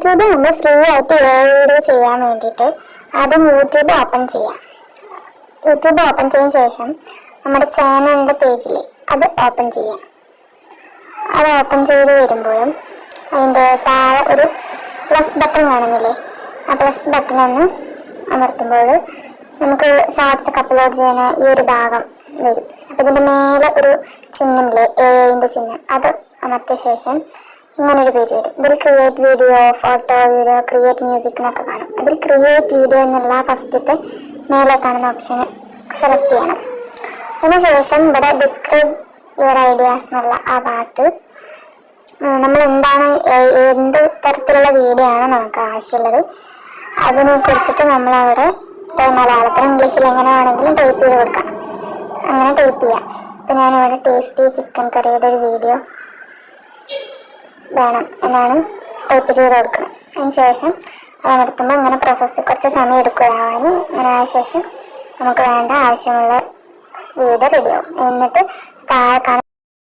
YouTube നമ്മൾ free ആയിട്ട് video ചെയ്യാൻ വേണ്ടിയിട്ട് ആദ്യം യൂട്യൂബ് ഓപ്പൺ ചെയ്യാം. യൂട്യൂബ് ഓപ്പൺ ചെയ്തതിന് ശേഷം നമ്മുടെ ചാനലിൻ്റെ പേജിൽ അത് ഓപ്പൺ ചെയ്യാം. അത് ഓപ്പൺ ചെയ്ത് വരുമ്പോഴും അതിൻ്റെ താഴെ ഒരു പ്ലസ് ബട്ടൺ കാണുന്നില്ലേ, ആ പ്ലസ് ബട്ടൺ ഒന്ന് അമർത്തുമ്പോൾ നമുക്ക് ഷോർട്സ് ഒക്കെ അപ്ലോഡ് ചെയ്യുന്ന ഈ ഒരു ഭാഗം വരും. അപ്പോൾ ഇതിൻ്റെ മേലെ ഒരു ചിഹ്നമില്ലേ, എന്റെ ചിഹ്നം, അത് അമർത്തിയ ശേഷം ഇങ്ങനൊരു പേജ് വരും. ഇതിൽ create video, photo, video, create music എന്നൊക്കെ കാണും. അതിൽ ക്രിയേറ്റ് വീഡിയോ എന്നുള്ള ഫസ്റ്റത്തെ മേലെ കാണുന്ന ഓപ്ഷൻ സെലക്ട് ചെയ്യണം. അതിനുശേഷം ഇവിടെ ഡിസ്ക്രൈബ് യുവർ ഐഡിയാസ് എന്നുള്ള ആ ഭാഗത്ത് നമ്മൾ എന്താണ്, എന്ത് തരത്തിലുള്ള വീഡിയോ ആണ് നമുക്ക് ആവശ്യമുള്ളത് അതിനെ കുറിച്ചിട്ട് നമ്മളവിടെ മലയാളത്തിൽ ഇംഗ്ലീഷിൽ എങ്ങനെ വേണമെങ്കിലും ടൈപ്പ് ചെയ്ത് കൊടുക്കാം. അങ്ങനെ ടൈപ്പ് ചെയ്യാം. ഇപ്പം ഞാനിവിടെ ടേസ്റ്റി ചിക്കൻ കറിയുടെ ഒരു വീഡിയോ വേണം എന്നാണ് ടൈപ്പ് ചെയ്ത് കൊടുക്കണം. അതിന് ശേഷം അത് നടത്തുമ്പോൾ ഇങ്ങനെ പ്രോസസ്സ് കുറച്ച് സമയം എടുക്കുകയാവാൻ. അങ്ങനെ ആയ ശേഷം നമുക്ക് വേണ്ട ആവശ്യമുള്ള വീഡിയോ റെഡിയാവും. എന്നിട്ട് താഴെ